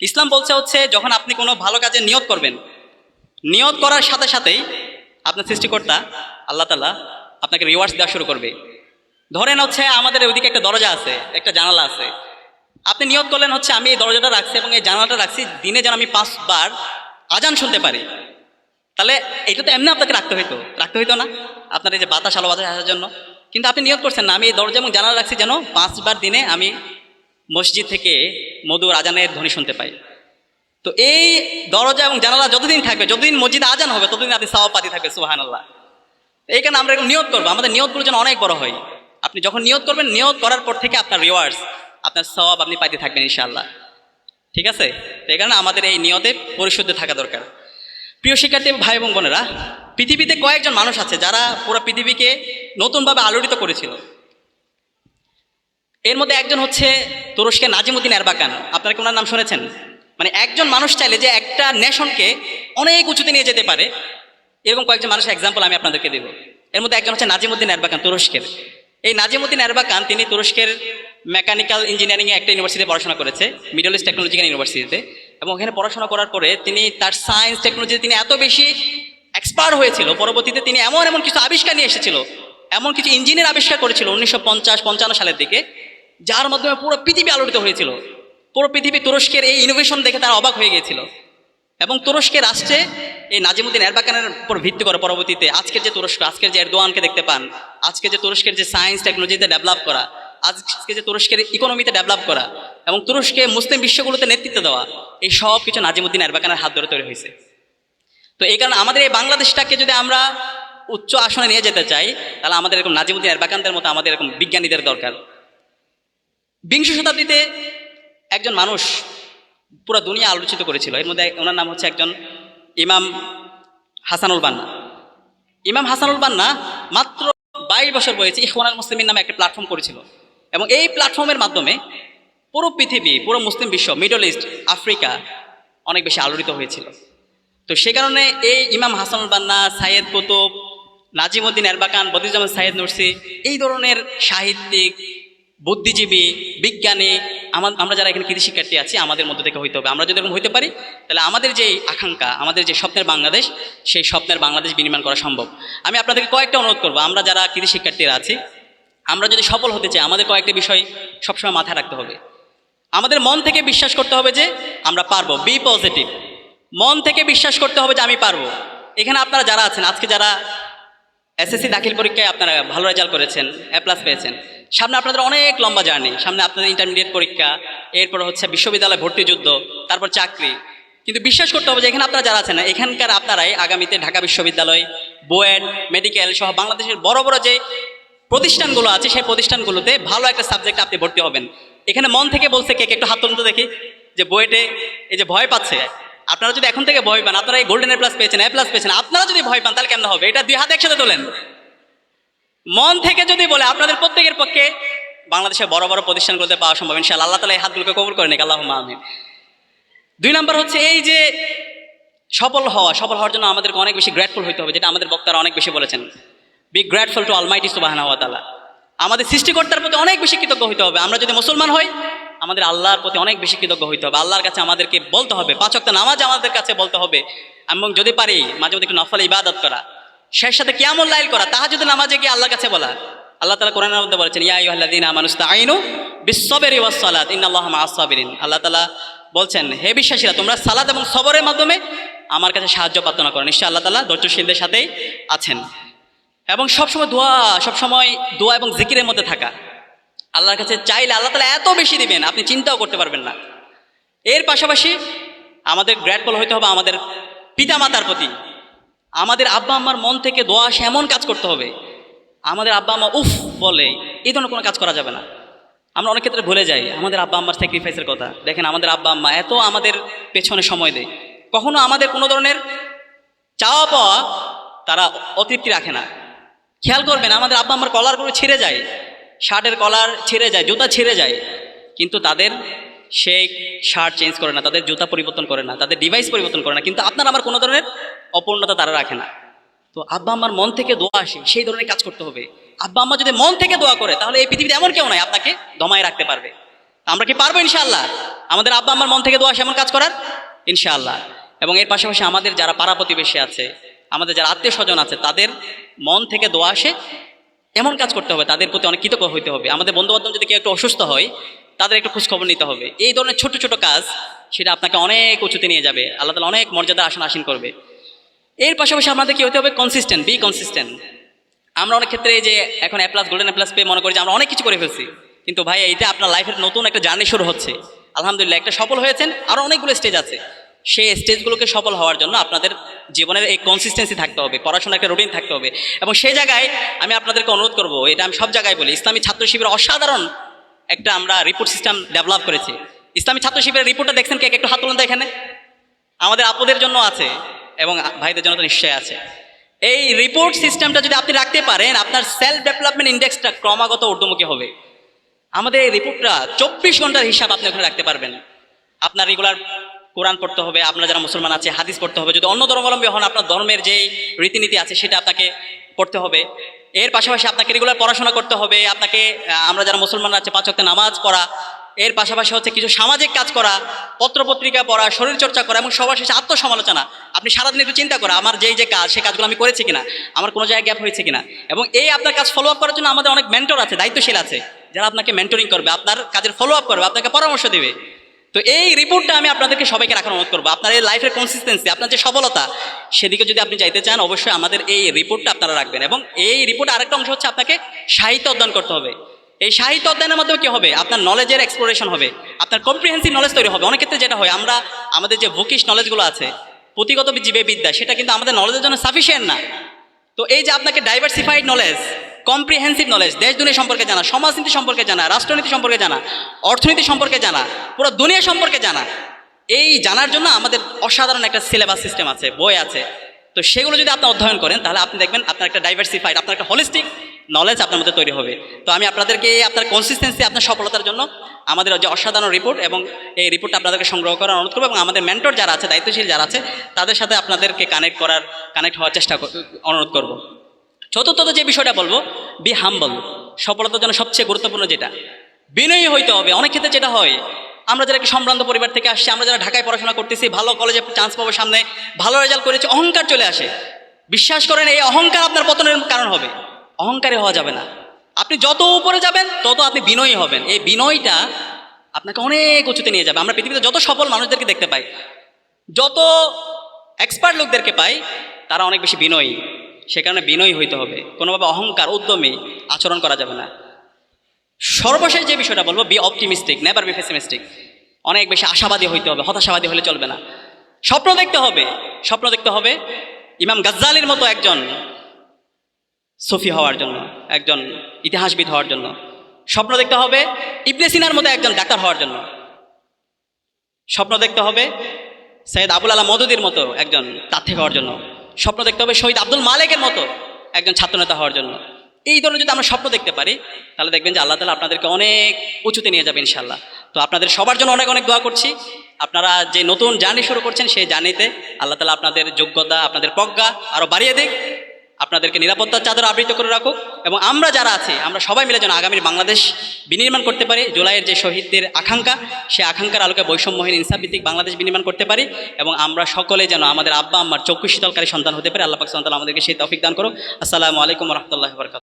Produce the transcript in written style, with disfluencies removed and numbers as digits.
ইসলাম বলছে হচ্ছে যখন আপনি কোনো ভালো কাজে নিয়ত করবেন, নিয়ত করার সাথে সাথেই আপনার সৃষ্টিকর্তা আল্লাহ তাআলা আপনাকে রিওয়ার্ডস দেওয়া শুরু করবে। ধরেন হচ্ছে আমাদের ওইদিকে একটা দরজা আছে, একটা জানালা আছে। আপনি নিয়ত করলেন হচ্ছে আমি এই দরজাটা রাখছি এবং এই জানালাটা রাখছি দিনে যেন আমি 5 বার আজান শুনতে পারি। তাহলে এটা তো এমনি আপনাকে রাখতে হইতো না আপনার এই যে বাতাস, আলো বাতাস আসার জন্য। কিন্তু আপনি নিয়ত করছেন না আমি এই দরজা এবং জানালা রাখছি যেন 5 বার দিনে আমি মসজিদ থেকে মধুর আজানের ধ্বনি শুনতে পাই। তো এই দরজা এবং জানালা যতদিন থাকবে, যতদিন মসজিদে আজান হবে, ততদিন আপনি সওয়াব পাতি থাকবে। সুবহানাল্লাহ। এই কারণে আমরা এরকম নিয়ত করবো, আমাদের নিয়তগুলো যেন অনেক বড় হয়। আপনি যখন নিয়ত করবেন, নিয়ত করার পর থেকে আপনার রিওয়ার্ডস, আপনার সওয়াব আপনি পাইতে থাকবেন ইনশাআল্লাহ। ঠিক আছে? তো এই কারণে আমাদের এই নিয়তে পরিশুদ্ধ থাকা দরকার। প্রিয় শিক্ষার্থী ভাই এবং বোনেরা, পৃথিবীতে কয়েকজন মানুষ আছে যারা পুরো পৃথিবীকে নতুনভাবে আলোড়িত করেছিল। এর মধ্যে একজন হচ্ছে তুরস্কের নাজিমুদ্দিন এরবাকান। আপনারা কি ওনার নাম শুনেছেন? মানে একজন মানুষ চাইলে যে একটা নেশনকে অনেক উঁচুতে নিয়ে যেতে পারে, এরকম কয়েকজন মানুষের এক্সাম্পল আমি আপনাদেরকে দেব। এর মধ্যে একজন হচ্ছে নাজিমুদ্দিন এরবাকান, তুরস্কের। এই নাজিমুদ্দিন এরবাকান তিনি তুরস্কের মেকানিক্যাল ইঞ্জিনিয়ারিংয়ে একটা ইউনিভার্সিটিতে পড়াশোনা করেছে, মিডল ইস্ট টেকনোলজিক্যাল ইউনিভার্সিটিতে। এবং ওখানে পড়াশোনা করার পরে তিনি তার সায়েন্স টেকনোলজিতে তিনি এত বেশি এক্সপার্ট হয়েছিল, পরবর্তীতে তিনি এমন কিছু আবিষ্কার নিয়ে এসেছিল, এমন কিছু ইঞ্জিনের আবিষ্কার করেছিল 1950-55 সালের দিকে, যার মাধ্যমে পুরো পৃথিবী আলোড়িত হয়েছিল। পুরো পৃথিবী তুরস্কের এই ইনোভেশন দেখে তারা অবাক হয়ে গিয়েছিল। এবং তুরস্কের রাষ্ট্রে এই নাজিমুদ্দিন এরবাকানের উপর ভিত্তি করে পরবর্তীতে আজকের যে তুরস্ক, আজকের যে এরদোয়ানকে দেখতে পান, আজকে যে তুরস্কের যে সায়েন্স টেকনোলজিতে ডেভেলপ করা, আজকে যে তুরস্কের ইকোনমিতে ডেভেলপ করা এবং তুরস্কে মুসলিম বিশ্বগুলোতে নেতৃত্ব দেওয়া, এই সব কিছু নাজিমুদ্দিন এরবাকানের হাত ধরে তৈরি হয়েছে। তো এই কারণে আমাদের এই বাংলাদেশটাকে যদি আমরা উচ্চ আসনে নিয়ে যেতে চাই, তাহলে আমাদের এরকম নাজিমুদ্দিন এরবাকানদের মতো আমাদের এরকম বিজ্ঞানীদের দরকার। বিংশ শতাব্দীতে একজন মানুষ পুরো দুনিয়া আলোচিত করেছিল। এর মধ্যে ওনার নাম হচ্ছে একজন ইমাম হাসানুল বান্না। ইমাম হাসানুল বান্না মাত্র 22 বছর বয়সে ইখওয়ানুল মুসলিমিন নামে একটা প্ল্যাটফর্ম করেছিল। এবং এই প্ল্যাটফর্মের মাধ্যমে পুরো পৃথিবী, পুরো মুসলিম বিশ্ব, মিডল ইস্ট, আফ্রিকা অনেক বেশি আলোড়িত হয়েছিল। তো সে কারণে এই ইমাম হাসানুল বান্না, সাইয়েদ কুতুব, নাজিমুদ্দিন এরবাকান, বদিউজ্জামান সাইয়েদ নুরসি, এই ধরনের সাহিত্যিক, বুদ্ধিজীবী, বিজ্ঞানী, আমরা যারা এখানে কৃতি শিক্ষার্থী আছি, আমাদের মধ্যে থেকে হইতে হবে। আমরা যদি এরকম হইতে পারি, তাহলে আমাদের যে আকাঙ্ক্ষা, আমাদের যে স্বপ্নের বাংলাদেশ, সেই স্বপ্নের বাংলাদেশ বিনির্মাণ করা সম্ভব। আমি আপনাদেরকে কয়েকটা অনুরোধ করবো, আমরা যারা কৃতি শিক্ষার্থীরা আছি, আমরা যদি সফল হতে চাই, আমাদের কয়েকটি বিষয় সবসময় মাথায় রাখতে হবে। আমাদের মন থেকে বিশ্বাস করতে হবে যে আমরা পারবো। Be positive. মন থেকে বিশ্বাস করতে হবে যে আমি পারবো। এখানে আপনারা যারা আছেন, আজকে যারা এসএসসি দাখিল পরীক্ষায় আপনারা ভালো রেজাল্ট করেছেন, A+ পেয়েছেন, সামনে আপনাদের অনেক লম্বা জার্নি, সামনে আপনাদের ইন্টারমিডিয়েট পরীক্ষা, এরপর হচ্ছে বিশ্ববিদ্যালয় ভর্তি যুদ্ধ, তারপর চাকরি। কিন্তু বিশ্বাস করতে হবে যে এখানে আপনারা যারা আছেন, এখানকার আপনারাই আগামীতে ঢাকা বিশ্ববিদ্যালয়, বুয়েট, মেডিকেল সহ বাংলাদেশের বড় বড় যে প্রতিষ্ঠানগুলো আছে, সেই প্রতিষ্ঠানগুলোতে ভালো একটা সাবজেক্ট আপনি ভর্তি হবেন। এখানে মন থেকে বলছে কে কে, একটু হাত তুলুন তো দেখি, যে বুয়েটে এই যে ভয় পাচ্ছে। আপনারা যদি এখন থেকে ভয় পান, আপনারা এই গোল্ডেন A+ পেয়েছেন, A+ পেয়েছেন, আপনারা যদি ভয় পান তাহলে কেমন হবে? এটা 2 হাত একসাথে তোলেন। মন থেকে যদি বলে আপনাদের প্রত্যেকের পক্ষে বাংলাদেশের বড় বড় প্রতিষ্ঠানগুলোতে পাওয়া সম্ভব ইনশাআল্লাহ। আল্লাহ তাআলা এই হাতগুলোকে কবুল করে নিক, আল্লাহুম্মা আমিন। 2 নম্বর হচ্ছে এই যে সফল হওয়ার জন্য আমাদেরকে অনেক বেশি গ্রেটফুল হইতে হবে, যেটা আমাদের বক্তারা অনেক বেশি বলেছেন। বি গ্রেটফুল টু অলমাইটি সুবহানাহু ওয়া তাআলা। আমাদের সৃষ্টিকর্তার প্রতি অনেক বেশি কৃতজ্ঞ হইতে হবে। আমরা যদি মুসলমান হই, আমাদের আল্লাহর প্রতি অনেক বেশি কৃতজ্ঞ হইতে হবে। আল্লাহর কাছে আমাদেরকে বলতে হবে, 5 ওয়াক্ত নামাজ আমাদের কাছে বলতে হবে, এবং যদি পারি মাঝে মধ্যে একটু নফল ইবাদত করা, শেষ সাথে কিয়ামুল লাইল করা, তাহাজ্জুদের নামাজে গিয়ে আল্লাহর কাছে বলা। আল্লাহ তাআলা কোরআনের মধ্যে বলেছেন, ইয়া আইয়ুহাল্লাযীনা আমানু ইসতাঈনু বিস-সাবরি ওয়াস-সালাত ইন্নাল্লাহা মা'আস-সাবিরিন। আল্লাহ তাআলা বলছেন, হে বিশ্বাসীরা, তোমরা সালাত এবং সবরের মাধ্যমে আমার কাছে সাহায্য প্রার্থনা করো, নিশ্চয়ই আল্লাহ তাআলা ধৈর্যশীলদের সাথেই আছেন। এবং সবসময় দোয়া এবং জিকিরের মধ্যে থাকা। আল্লাহর কাছে চাইলে আল্লাহ তাআলা এত বেশি দিবেন, আপনি চিন্তাও করতে পারবেন না। এর পাশাপাশি আমাদের গ্রেটফুল হইতে হবে আমাদের পিতামাতার প্রতি। আমাদের আব্বা আম্মার মন থেকে দোয়া আসে এমন কাজ করতে হবে। আমাদের আব্বা আম্মা উফ বলে, এই ধরনের কোনো কাজ করা যাবে না। আমরা অনেক ক্ষেত্রে ভুলে যাই আমাদের আব্বা আম্মার স্যাক্রিফাইসের কথা। দেখেন, আমাদের আব্বা আম্মা এত আমাদের পেছনে সময় দেয়, কখনো আমাদের কোনো ধরনের চাওয়া পাওয়া তারা অতৃপ্তি রাখে না। খেয়াল করবেন, আমাদের আব্বা আম্মার কলারগুলো ছিঁড়ে যায়, শার্টের কলার ছিঁড়ে যায়, জুতা ছিঁড়ে যায়, কিন্তু তাদের সেই শার্ট চেঞ্জ করে না, তাদের জুতা পরিবর্তন করে না, তাদের ডিভাইস পরিবর্তন করে না। কিন্তু আপনার আমার কোনো ধরনের অপূর্ণতা তারা রাখে না। তো আব্বা আম্মার মন থেকে দোয়া আসে, সেই ধরনের কাজ করতে হবে। আব্বা আম্মা যদি মন থেকে দোয়া করে, তাহলে এই পৃথিবীতে এমন কেউ নাই আপনাকে দমায় রাখতে পারবে। আমরা কি পারবো ইনশাআল্লাহ? আমাদের আব্বা আমার মন থেকে দোয়া আসে এমন কাজ করার ইনশাআল্লাহ। এবং এর পাশাপাশি আমাদের যারা পাড়া প্রতিবেশী আছে, আমাদের যারা আত্মীয় স্বজন আছে, তাদের মন থেকে দোয়া আসে এমন কাজ করতে হবে, তাদের প্রতি অনেক কৃতজ্ঞ হইতে হবে। আমাদের বন্ধু বান্ধব যদি কেউ একটু অসুস্থ হয়, তাদের একটু খোঁজখবর নিতে হবে। এই ধরনের ছোট ছোট কাজ, সেটা আপনাকে অনেক উঁচুতে নিয়ে যাবে, আল্লাহ তাআলা অনেক মর্যাদা আসীন করবে। এর পাশাপাশি আমাদের কি হতে হবে? Consistent, B consistent. আমরা অনেক ক্ষেত্রে যে এখন এ প্লাস, গোল্ডেন এ প্লাস পেয়ে মনে করি যে আমরা অনেক কিছু করে ফেলছি, কিন্তু ভাই এইটা আপনার লাইফের নতুন একটা জার্নি শুরু হচ্ছে। আলহামদুলিল্লাহ, একটা সফল হয়েছেন, আরও অনেকগুলো স্টেজ আছে। সেই স্টেজগুলোকে সফল হওয়ার জন্য আপনাদের জীবনের এই কনসিস্টেন্সি থাকতে হবে, পড়াশোনার একটা রুটিন থাকতে হবে। এবং সেই জায়গায় আমি আপনাদেরকে অনুরোধ করবো, এটা আমি সব জায়গায় বলি, ইসলামী ছাত্র শিবির অসাধারণ একটা আমরা রিপোর্ট সিস্টেম ডেভেলপ করেছি। ইসলামী ছাত্র শিবিরের রিপোর্টটা দেখছেন কে? একটু হাত তুলুন তো এখানে। আমাদের আপুদের জন্য আছে এবং ভাইদের জন্য তো নিশ্চয়ই আছে। এই রিপোর্ট সিস্টেমটা যদি আপনি রাখতে পারেন, আপনার সেলফ ডেভেলপমেন্ট ইন্ডেক্সটা ক্রমাগত ঊর্ধ্বমুখী হবে। আমাদের এই রিপোর্টটা 24 ঘন্টার হিসাব আপনি ওখানে রাখতে পারবেন। আপনার রেগুলার কোরআন পড়তে হবে, আপনারা যারা মুসলমান আছে হাদিস পড়তে হবে, যদি অন্য ধর্মাবলম্বী হন আপনার ধর্মের যেই রীতিনীতি আছে সেটা আপনাকে পড়তে হবে। এর পাশাপাশি আপনাকে রেগুলার পড়াশোনা করতে হবে, আপনাকে আমরা যারা মুসলমান আছে 5 ওয়াক্ত নামাজ পড়া, এর পাশাপাশি হচ্ছে কিছু সামাজিক কাজ করা, পত্রপত্রিকা পড়া, শরীরচর্চা করা, এবং সবার শেষে আত্মসমালোচনা। আপনি সারাদিন একটু চিন্তা করা, আমার যে কাজ, সেই কাজগুলো আমি করেছি কিনা, আমার কোনো জায়গায় গ্যাপ হয়েছে কিনা। এবং এই আপনার কাজ ফলো আপ করার জন্য আমাদের অনেক মেন্টর আছে, দায়িত্বশীল আছে, যারা আপনাকে মেন্টরিং করবে, আপনার কাজের ফলো আপ করবে, আপনাকে পরামর্শ দেবে। তো এই রিপোর্টটা আমি আপনাদেরকে সবাইকে রাখার অনুরোধ করবো। আপনার এই লাইফের কনসিস্টেন্সি, আপনার যে সফলতা, সেদিকে যদি আপনি যাইতে চান, অবশ্যই আমাদের এই রিপোর্টটা আপনারা রাখবেন। এবং এই রিপোর্টে আরেকটা অংশ হচ্ছে আপনাকে সাহিত্য অধ্যয়ন করতে হবে। এই সাহিত্য অধ্যয়নের মাধ্যমে কি হবে? আপনার নলেজের এক্সপ্লোরেশন হবে, আপনার কম্প্রিহেন্সিভ নলেজ তৈরি হবে। অনেক ক্ষেত্রে যেটা হয়, আমরা আমাদের যে বুকিশ নলেজগুলো আছে, পুঁথিগত জীবে বিদ্যা, সেটা কিন্তু আমাদের নলেজের জন্য সাফিসিয়েন্ট না। তো এই যে আপনাকে ডাইভার্সিফাইড নলেজ, কম্প্রিহেন্সিভ নলেজ, দেশ দুনিয়া সম্পর্কে জানা, সমাজনীতি সম্পর্কে জানা, রাষ্ট্রনীতি সম্পর্কে জানা, অর্থনীতি সম্পর্কে জানা, পুরো দুনিয়া সম্পর্কে জানা, এই জানার জন্য আমাদের অসাধারণ একটা সিলেবাস সিস্টেম আছে, বই আছে। তো সেগুলো যদি আপনি অধ্যয়ন করেন, তাহলে আপনি দেখবেন আপনার একটা ডাইভার্সিফাইড, আপনার একটা হোলিস্টিক নলেজ আপনার মধ্যে তৈরি হবে। তো আমি আপনাদেরকে আপনার কনসিস্টেন্সি, আপনার সফলতার জন্য আমাদের যে অসাধারণ রিপোর্ট, এবং এই রিপোর্টটা আপনাদেরকে সংগ্রহ করার অনুরোধ করবো, এবং আমাদের মেন্টর যারা আছে, দায়িত্বশীল যারা আছে, তাদের সাথে আপনাদেরকে কানেক্ট হওয়ার চেষ্টা অনুরোধ করব। চতুর্থত যে বিষয়টা বলবো, বি হাম্বল। সফলতার জন্য সবচেয়ে গুরুত্বপূর্ণ যেটা, বিনয়ী হইতে হবে। অনেক ক্ষেত্রে যেটা হয়, আমরা যারা একটি সম্ভ্রান্ত পরিবার থেকে আসছি, আমরা যারা ঢাকায় পড়াশোনা করতেছি, ভালো কলেজে চান্স পাবো, সামনে ভালো রেজাল্ট করেছি, অহংকার চলে আসে। বিশ্বাস করেন, এই অহংকার আপনার পতনের কারণ হবে। অহংকারী হওয়া যাবে না। আপনি যত উপরে যাবেন তত আপনি বিনয়ী হবেন। এই বিনয়টা আপনাকে অনেক উঁচুতে নিয়ে যাবে। আমরা পৃথিবীতে যত সফল মানুষদেরকে দেখতে পাই, যত এক্সপার্ট লোকদেরকে পাই, তারা অনেক বেশি বিনয়ী। সে কারণে বিনয়ী হইতে হবে, কোনোভাবে অহংকার, উদ্যমী আচরণ করা যাবে না। সর্বশেষ যে বিষয়টা বলবো, B optimistic, never be pessimistic. অনেক বেশি আশাবাদী হইতে হবে, হতাশাবাদী হলে চলবে না। স্বপ্ন দেখতে হবে, স্বপ্ন দেখতে হবে ইমাম গাজ্জালির মতো একজন সুফি হওয়ার জন্য, একজন ইতিহাসবিদ হওয়ার জন্য। স্বপ্ন দেখতে হবে ইবনে সিনার মতো একজন ডাক্তার হওয়ার জন্য। স্বপ্ন দেখতে হবে সৈয়দ আবুল আলা মওদুদির মতো একজন তাত্ত্বিক হওয়ার জন্য। স্বপ্ন দেখতে হবে শহীদ আব্দুল মালেকের মতো একজন ছাত্রনেতা হওয়ার জন্য। এই ধরনের যদি আমরা স্বপ্ন দেখতে পারি, তাহলে দেখবেন যে আল্লাহ তাআলা আপনাদেরকে অনেক উঁচুতে নিয়ে যাবে ইনশাআল্লাহ। তো আপনাদের সবার জন্য অনেক অনেক দোয়া করছি। আপনারা যে নতুন জার্নি শুরু করছেন, সেই জার্নিতে আল্লাহ তাআলা আপনাদের যোগ্যতা, আপনাদের প্রজ্ঞা আরও বাড়িয়ে দিক, আপনাদেরকে নিরাপত্তার চাদর আবৃত করে রাখুক। এবং আমরা যারা আছি, আমরা সবাই মিলে যেন আগামীর বাংলাদেশ বিনির্মাণ করতে পারি। জুলাইয়ের যে শহীদদের আকাঙ্ক্ষা, সেই আকাঙ্ক্ষার আলোকে বৈষম্যহীন ইনসাফভিত্তিক বাংলাদেশ বিনির্মাণ করতে পারি। এবং আমরা সকলে যেন আমাদের আব্বা আম্মার চক্ষু শীতলকারী সন্তান হতে পারি। আল্লাহ পাক সুবহানাহু ওয়া তাআলা আমাদেরকে সেই তৌফিক দান করুক। আসসালামু আলাইকুম ওয়া রাহমাতুল্লাহি ওয়া বারাকাতুহু।